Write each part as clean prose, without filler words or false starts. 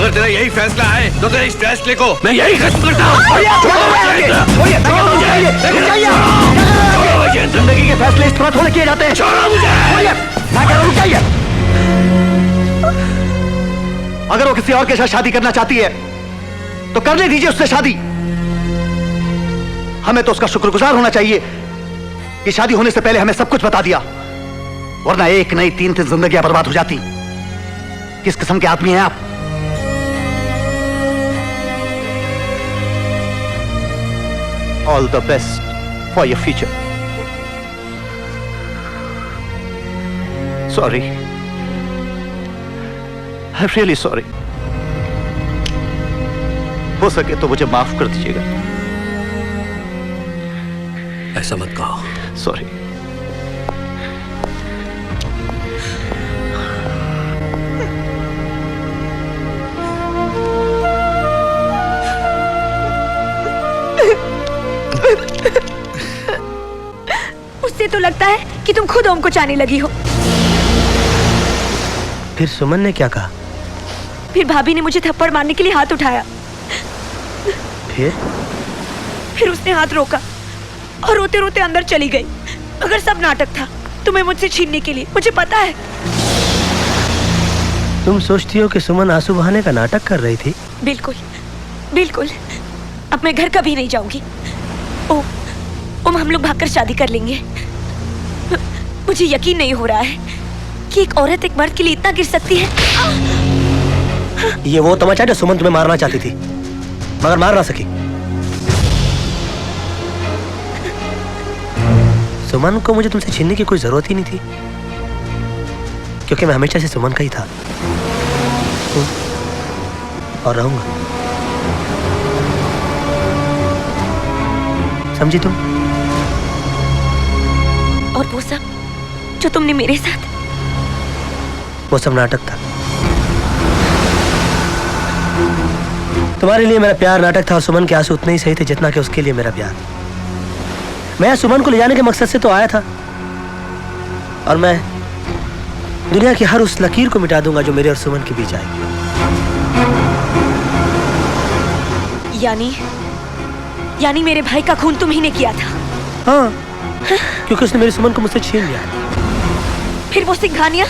अगर तेरा यही फैसला है तो तेरे इस फैसले को मैं यही खत्म करता हूँ। जिंदगी के फैसले इस तरह थोड़े किए जाते हैं। मैं कह रहा हूँ चाहिए। अगर वो किसी और के साथ शादी करना चाहती है तो करने दीजिए उससे शादी। हमें तो उसका शुक्रगुजार होना चाहिए कि शादी होने से पहले हमें सब कुछ बता दिया, वरना एक नहीं 3 जिंदगियां बर्बाद हो जाती। किस किस्म के आदमी हैं आप? All the best for your future. Sorry, I am really sorry. हो सके तो मुझे माफ कर दीजिएगा। ऐसा मत कहो। सॉरी। उससे तो लगता है कि तुम खुद ओम को चाहने लगी हो। फिर सुमन ने क्या कहा? फिर भाभी ने मुझे थप्पड़ मारने के लिए हाथ उठाया। फिर उसने हाथ रोका और रोते रोते अंदर चली गई। अगर सब नाटक था तुम्हें मुझसे छीनने के लिए, मुझे पता है। तुम सोचती हो कि सुमन आंसू बहाने का नाटक कर रही थी? बिल्कुल बिल्कुल। अब मैं घर कभी नहीं जाऊंगी। ओम, हम लोग भागकर शादी कर लेंगे। मुझे यकीन नहीं हो रहा है कि एक औरत एक मर्द के लिए इतना गिर सकती है। ये वो तमाचा जो सुमन तुम्हें मारना चाहती थी मगर मार ना सकी। सुमन को मुझे तुमसे छीनने की कोई जरूरत ही नहीं थी, क्योंकि मैं हमेशा से सुमन का ही था और रहूंगा। समझी तुम? और वो सब जो तुमने मेरे साथ, वो सब नाटक था। तुम्हारे लिए मेरा प्यार नाटक था और सुमन के आंसू उतने ही सही थे जितना कि उसके लिए मेरा प्यार। मैं सुमन को ले जाने के मकसद से तो आया था, और मैं दुनिया की हर उस लकीर को मिटा दूंगा जो मेरे और सुमन के बीच आएगी। यानी मेरे भाई का खून तुम ही ने किया था? हाँ, क्योंकि उसने मेरी सुमन को मुझसे छीन लिया। फिर वो सिंघानिया?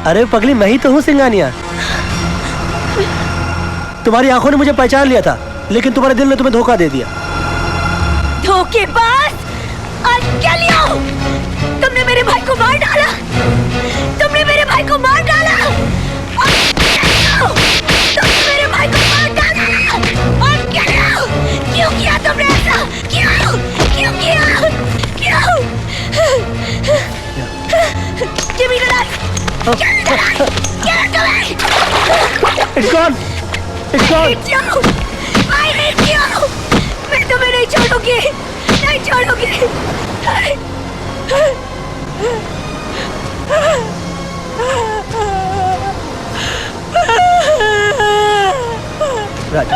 अरे पगली, मैं ही तो हूँ सिंघानिया। तुम्हारी आंखों ने मुझे पहचान लिया था, लेकिन तुम्हारे दिल ने तुम्हें धोखा दे दिया। धोखेबाज! तुमने मेरे भाई को मार डाला। तुमने मेरे भाई को मार डाला। तुमने मेरे भाई को मार डाला। और क्यों किया तुमने ऐसा? क्यों किया? क्यों? Give me the knife! Give me the knife! Give it to me! It's gone! It's gone! I hate you! मैं तुम्हें नहीं छोड़ूंगी! नहीं छोड़ूंगी! राजा,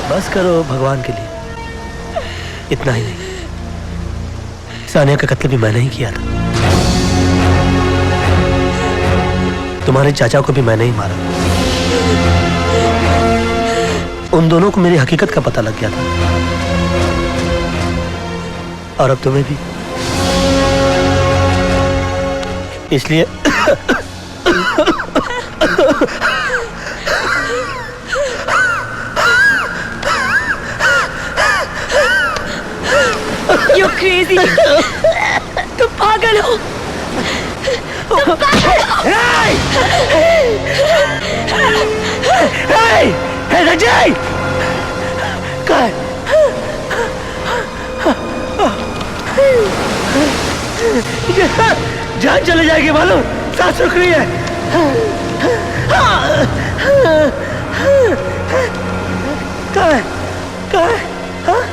बस करो भगवान के लिए। इतना ही नहीं, सानिया का कत्ल भी मैंने ही किया था। तुम्हारे चाचा को भी मैंने ही मारा। उन दोनों को मेरी हकीकत का पता लग गया था, और अब तुम्हें भी। इसलिए You're crazy! तुम पागल हो! तुम पागल हो! Hey, Rajay! कहाँ है? जान चले जाएगी मालूम, सांस रुक रही है। कहाँ है? कहाँ है? हाँ?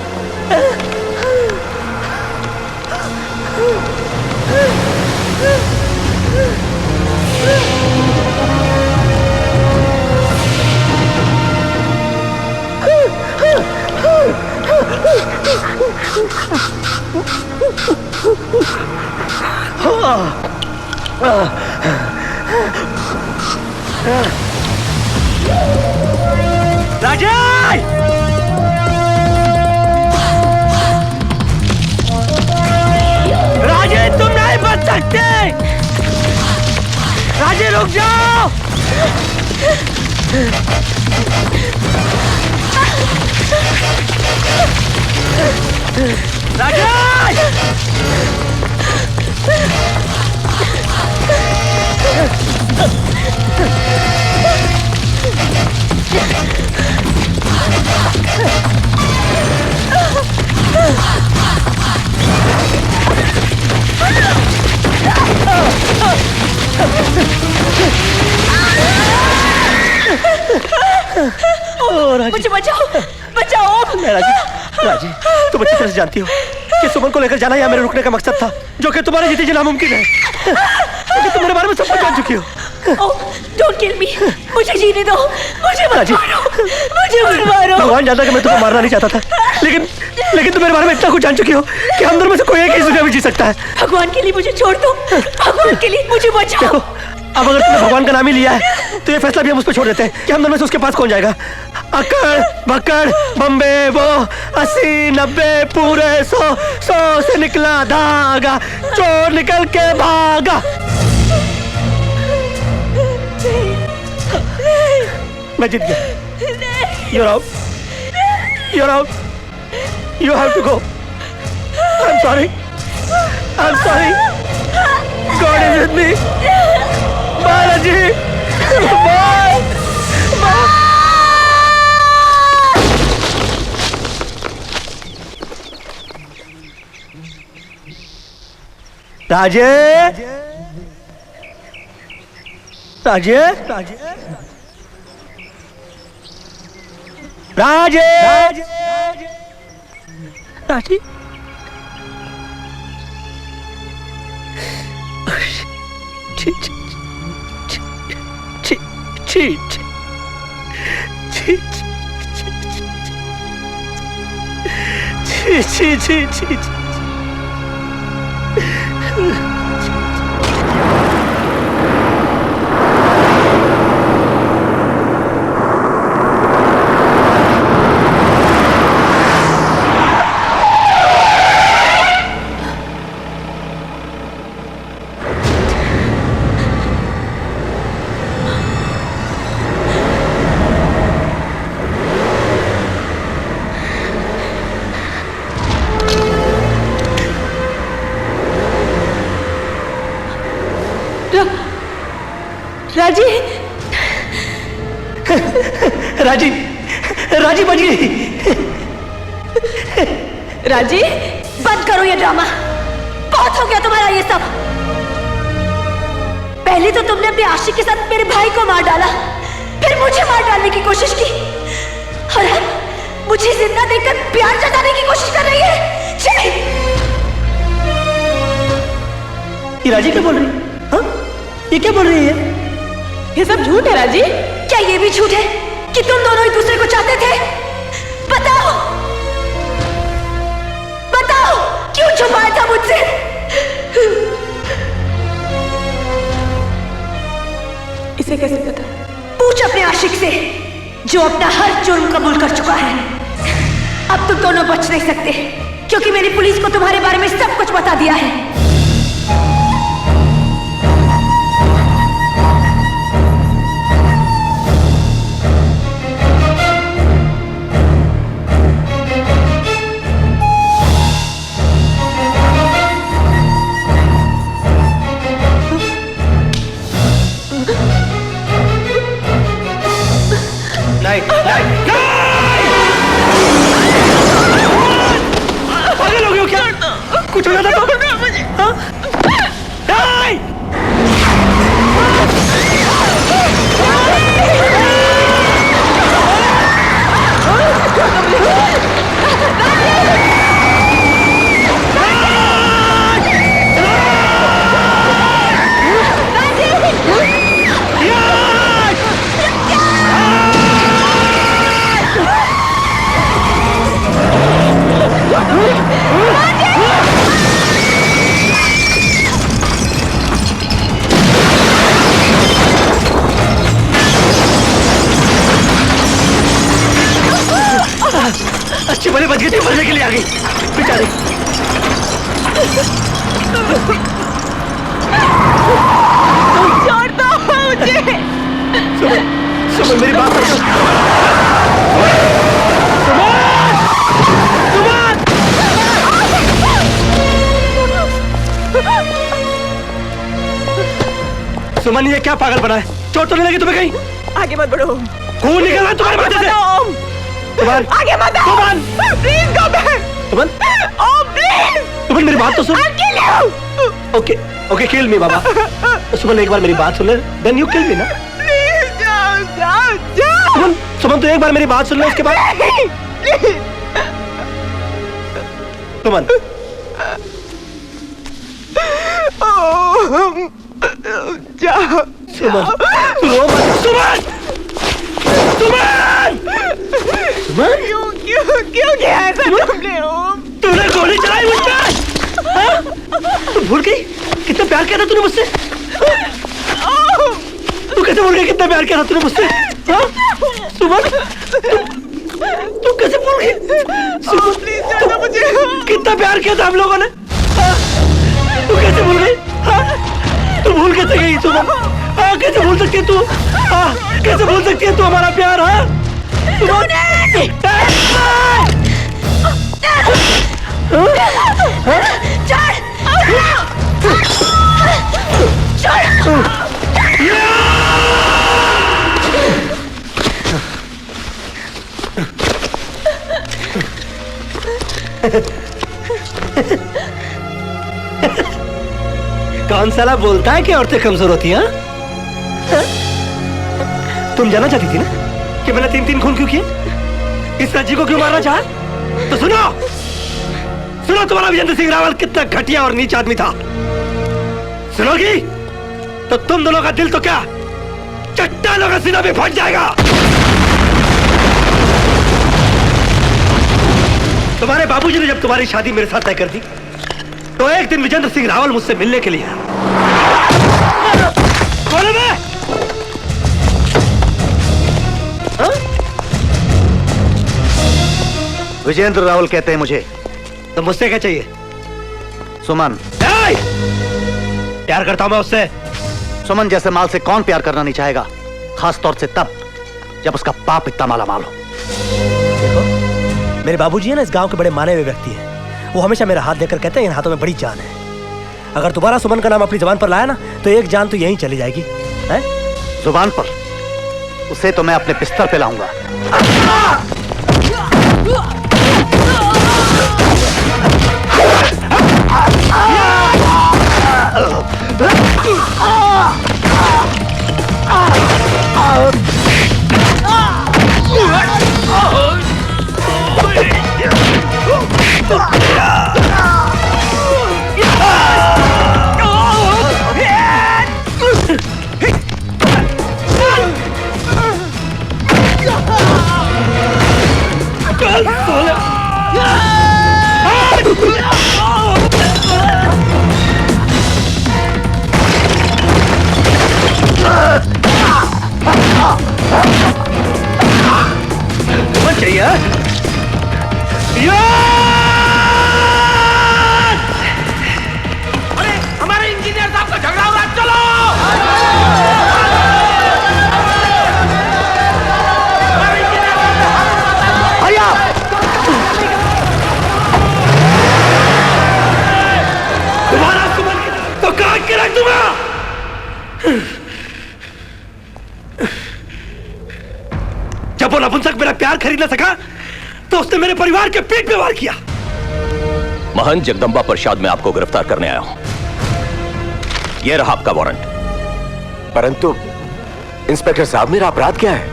राजय! राजय, तुम नहीं बच सकते। राजय, रुक जाओ। राजय! मुझे बचाओ, बचाओ। राजी, तुम अच्छी तरह से जानती हो कि सुमन को लेकर जाना यहाँ मेरे रुकने का मकसद था, जो कि तुम्हारे जीते जी नामुमकिन है। लेकिन तुम मेरे बारे में सब कुछ जान चुकी हो। डोंट किल मी, मुझे जीने दो, मुझे मत मारो, मुझे मत मारो। भगवान जानता कि मैं तुम्हें मारना नहीं चाहता था, लेकिन तुम मेरे बारे में इतना कुछ जान चुकी हो कि हम दोनों में से कोई एक ही इस दुनिया में जी सकता है। भगवान के लिए मुझे छोड़ दो, भगवान के लिए मुझे बचाओ। देखो, अब अगर तुमने भगवान का नाम ही लिया है तो ये फैसला भी हम उस पर छोड़ देते हैं कि हम दोनों में से उसके पास कौन जाएगा। अकड़ बकड़ बम्बे वो 80 90 पूरे 100 से निकला धागा, चोर निकल के भागा। मैं जीत गया। You're out. You're out. You have to go. I'm sorry. I'm sorry. God is with me. Balaji, bye. Bye. राजे, राजे, राजे, राजे, राजे, राजी, राजी, राजी बच गई। राजी, बंद करो ये ड्रामा। बहुत हो गया तुम्हारा ये सब। पहले तो तुमने अपने आशिक के साथ मेरे भाई को मार डाला, फिर मुझे मार डालने की कोशिश की, और अब मुझे जिंदा देखकर प्यार जताने की कोशिश कर रही है। छी! ये राजी क्या बोल रही है? हाँ? ये क्या बोल रही है? ये सब झूठ है राजी। क्या ये भी झूठ है कि तुम दोनों एक दूसरे को चाहते थे? बताओ, बताओ, क्यों छुपाया था मुझसे? इसे कैसे पता? पूछ अपने आशिक से, जो अपना हर जुर्म कबूल कर चुका है। अब तुम दोनों बच नहीं सकते, क्योंकि मेरी पुलिस को तुम्हारे बारे में सब कुछ बता दिया है। पागल हो गए हो क्या? कुछ हो जाता तो अच्छी भली बच गई थी, मरने के लिए आ गई बेचारी। छोड़ दो मुझे। सुमन मेरी बात सुन। सुमन ये क्या पागल बना है? चोट तो नहीं लगी तुम्हें कहीं? आगे मत बढ़ो। खून निकल रहा है तुम्हारे माथे से। सुमन आगे मत आओ। Suman please go back. Suman oh please. Suman मेरी बात तो सुन। I'll kill you. Okay okay kill me बाबा। सुमन एक बार मेरी बात सुन ले, देन यू किल मी ना। प्लीज जाओ जाओ जाओ। सुमन सुमन तो एक बार मेरी बात सुन ले, उसके बाद सुमन जाओ। सुमन रो मत। सुमन सुमन सुमन क्यों किया ऐसा तुमने? तूने गोली चलाई मुझ पे? हाँ? तू भूल गई कितना प्यार किया था तूने मुझसे? तू कैसे भूल गई कितना प्यार किया था तूने मुझसे? हाँ? सुमन तू कैसे भूल गई? सुमन प्लीज छोड़ मुझे। कितना प्यार किया था हम लोगों ने? हाँ? तू कैसे भूल गई? हाँ? तू भूल कैसे गई सुमन? हाँ कैसे भूल सकती है तू? हाँ कैसे भूल सकती है तू हमारा प्यार? हाँ कौन साला बोलता है कि औरतें कमजोर होती हैं? तुम जानना चाहती थी ना कि मैंने 3-3 खून क्यों किए, इस रज्जी को क्यों मारना चाहा? तो सुनो सुनो, तुम्हारा विजेंद्र सिंह रावल कितना घटिया और नीच आदमी था। सुनोगी तो तुम दोनों का दिल तो क्या चट्टानों का सीना भी फट जाएगा। तुम्हारे बाबूजी ने जब तुम्हारी शादी मेरे साथ तय कर दी तो एक दिन विजेंद्र सिंह रावल मुझसे मिलने के लिए आया। कौन है मैं? हाँ? विजेंद्र रावल कहते हैं मुझे। तो मुझसे क्या चाहिए? सुमन। प्यार करता हूं मैं उससे। सुमन जैसे माल से कौन प्यार करना नहीं चाहेगा, खास तौर से तब जब उसका बाप इतना माला माल हो। देखो मेरे बाबूजी है ना, इस गांव के बड़े माने हुए व्यक्ति हैं। वो हमेशा मेरा हाथ देकर कहते हैं इन हाथों में बड़ी जान है। अगर दोबारा सुमन का नाम अपनी जुबान पर लाया ना तो एक जान तो यहीं चली जाएगी। है? जुबान पर? उसे तो मैं अपने बिस्तर पे लाऊंगा। चाहिए अरे हमारे इंजीनियर साहब का झगड़ा हो रहा है, चलो। भैया तुम्हारा सुमन तो काट के रख दूंगा। जब वो नपुंसक मेरा प्यार खरीद न सका तो उसने मेरे परिवार के पेट पे वार किया। महंत जगदंबा प्रसाद में आपको गिरफ्तार करने आया हूं। यह रहा आपका वारंट। परंतु इंस्पेक्टर साहब मेरा अपराध क्या है?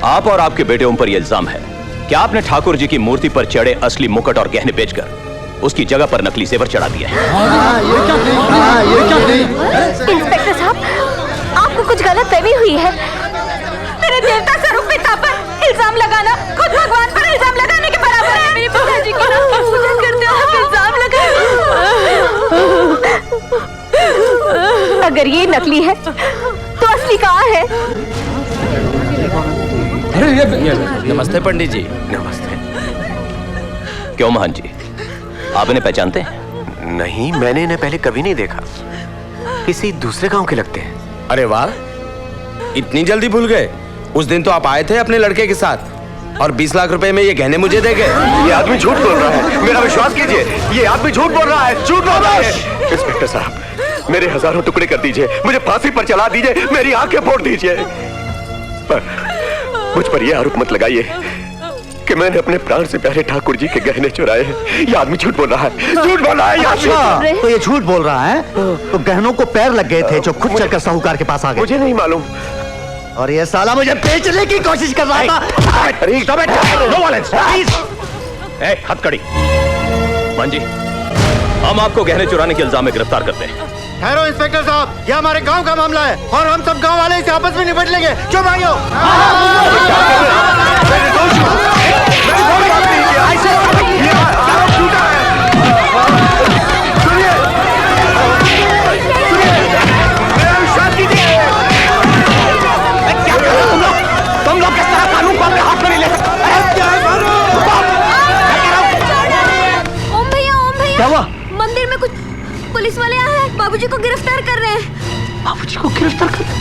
आप और आपके बेटे पर यह इल्जाम है कि आपने ठाकुर जी की मूर्ति पर चढ़े असली मुकुट और गहने बेचकर उसकी जगह पर नकली जेवर चढ़ा दिया है। इंस्पेक्टर साहब, आपको कुछ गलत फहमी हुई है। मेरे देवता स्वरूप पिता पर इल्जाम लगाना खुद भगवान पर इल्जाम लगाने के बराबर है। मेरे पिताजी की नाम पर पूजा करते हो इल्जाम लगाना। अगर ये नकली है तो असली कहाँ है? नमस्ते पंडित जी। नमस्ते। क्यों महान जी, आप इन्हें पहचानते हैं? नहीं, मैंने इन्हें पहले कभी नहीं देखा। किसी दूसरे गांव के लगते हैं। अरे वाह, इतनी जल्दी भूल गए? उस दिन तो आप आए थे अपने लड़के के साथ और 20 लाख रुपए में ये गहने मुझे दे गए। ये आदमी झूठ बोल रहा है, मेरा विश्वास कीजिए। ये आदमी झूठ बोल रहा है, झूठ बोल रहा है। इंस्पेक्टर साहब, मेरे हजारों टुकड़े कर दीजिए, मुझे फांसी पर चला दीजिए, मेरी आंखें फोड़ दीजिए, पर मुझ पर यह आरोप मत लगाइए कि मैंने अपने प्राण से प्यारे ठाकुर जी के गहने चुराए हैं। ये आदमी झूठ बोल रहा है, झूठ बोल रहा है ये आदमी। अच्छा, तो ये झूठ बोल रहा है? तो गहनों को पैर लग गए थे जो खुद चलकर साहूकार के पास आ गए। मुझे नहीं मालूम। और ये साला मुझे बेचने की कोशिश कर रहा था। No violence, please. हथकड़ी। मान जी, हम आपको गहने चुराने के इल्जाम में गिरफ्तार करते हैं। ठहरो इंस्पेक्टर साहब, यह हमारे गांव का मामला है और हम सब गांव वाले इसे आपस में निपट लेंगे। क्यों भाइयों? तुम लोग किस तरह कानून को अपने हाथ में नहीं ले सकते? ओम भैया, क्या हुआ? मंदिर में कुछ पुलिस वाले आए हैं, बाबूजी को गिरफ्तार कर रहे हैं। बाबूजी को गिरफ्तार कर?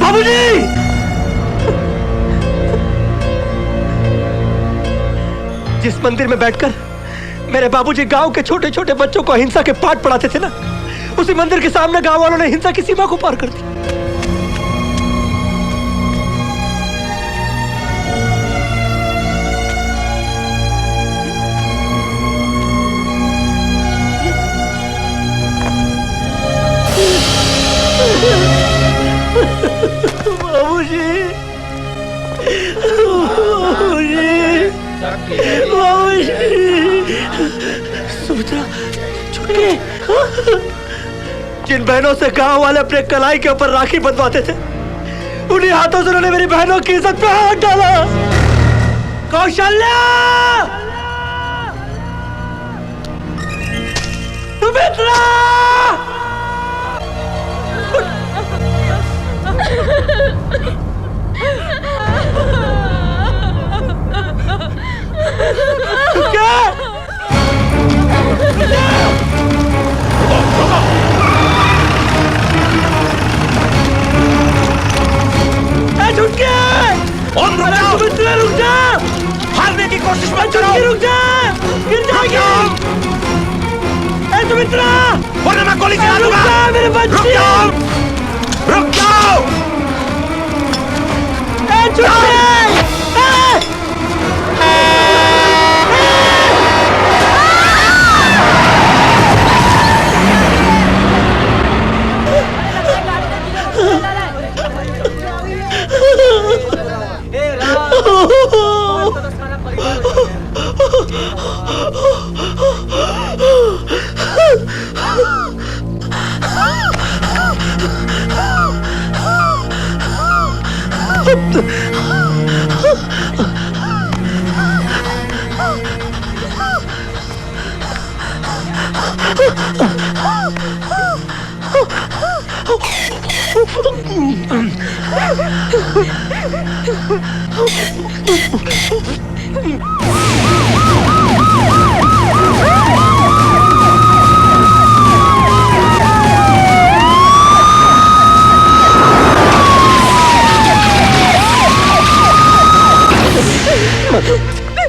बाबूजी! जिस मंदिर में बैठकर मेरे बाबूजी गांव के छोटे छोटे बच्चों को हिंसा के पाठ पढ़ाते थे ना, उसी मंदिर के सामने गांव वालों ने हिंसा की सीमा को पार कर दी। बाबूजी, सुमित्रा, छुटके। जिन बहनों से गांव वाले अपने कलाई के ऊपर राखी बंधवाते थे, उन्हीं हाथों से उन्होंने मेरी बहनों की इज्जत पे हाथ डाला। कौशल्या! सुमित्रा! क्या? रुक जा! हारने की कोशिश मत करो! रुक जा! गिर जाएगी! सुमित्रा! वरना मैं गोली चला दूंगा! रुक जा मेरे बच्चे! रुक जाओ! रुक जाओ!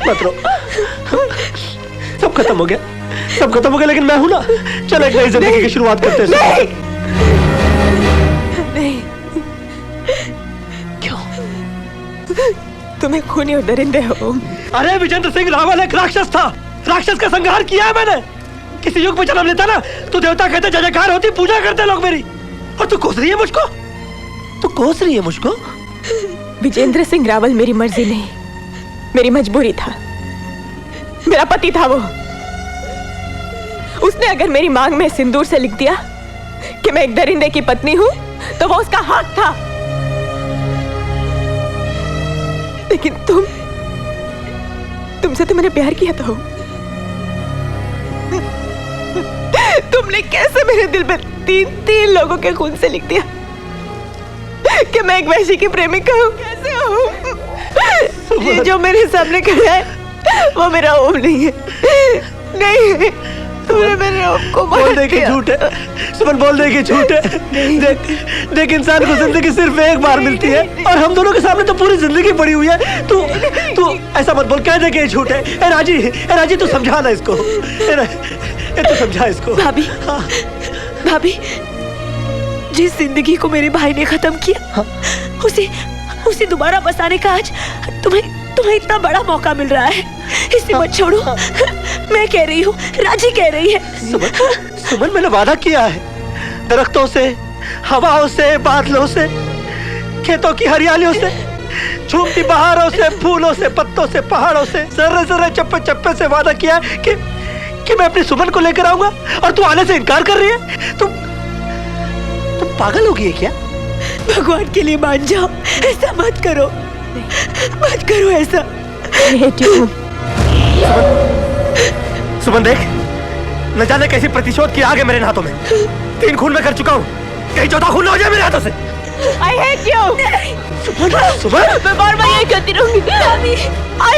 मत रो। सब खत्म हो गया, सब खत्म हो गया, लेकिन मैं हूं ना। चलो एक नई जिंदगी की शुरुआत करते हैं। नहीं। क्यों? तुम्हें खूनी और दरिंदे हो। अरे विजेंद्र सिंह रावल एक राक्षस था, राक्षस का संहार किया है मैंने। किसी युग में जन्म लेता ना तो देवता कहते जय जयकार होती, पूजा करते लोग मेरी, और तू कोस रही है मुझको, तू कोस रही है मुझको। विजेंद्र सिंह रावल मेरी मर्जी नहीं, मेरी मजबूरी था। मेरा पति था वो। उसने अगर मेरी मांग में सिंदूर से लिख दिया कि मैं एक दरिंदे की पत्नी हूं तो वो उसका हक था। लेकिन तुमसे तो मैंने प्यार किया था। तुमने कैसे मेरे दिल में तीन लोगों के खून से लिख दिया कि मैं एक वैशी की प्रेमिका हूं। कैसे हूं? ये जो मेरे सामने खड़ा है वो मेरा ओम नहीं है। नहीं, तुमने मेरे ओम को मार दिया। कि झूठ है सुमन, बोल दे कि झूठ है। देख इंसान को जिंदगी सिर्फ एक बार मिलती है और हम दोनों के सामने तो पूरी जिंदगी पड़ी हुई है। तू ऐसा मत बोल, कह दे कि झूठ है। ए राजी तू समझा ना इसको, तू समझा इसको। भाभी, भाभी, जिस जिंदगी को मेरे भाई ने खत्म किया, उसे दोबारा बसाने का आज तुम्हें इतना बड़ा मौका मिल रहा है। इसे मत छोड़ो। मैं कह रही हूँ, राजी कह रही है। सुमन मैंने वादा किया है, दरख्तों से, हवाओं से, बादलों से, खेतों की हरियालियों से, झूमती बहारों से, फूलों से, पत्तों से, पहाड़ों से, जर्रे जर्रे चप्पे चप्पे से वादा किया कि मैं अपनी सुमन को लेकर आऊंगा, और तू आने से इनकार कर रही है। तुम पागल हो गई है क्या? भगवान के लिए मान जाओ, ऐसा मत करो, मत करो ऐसा। सुमन देख, न जाने कैसी प्रतिशोध की आग है मेरे हाथों में। 3 खून में कर चुका हूँ, कहीं 14 खून ना हो जाए मेरे हाथों से। I hate you। सुमन मैं बार बार यही कहती रहूंगी। I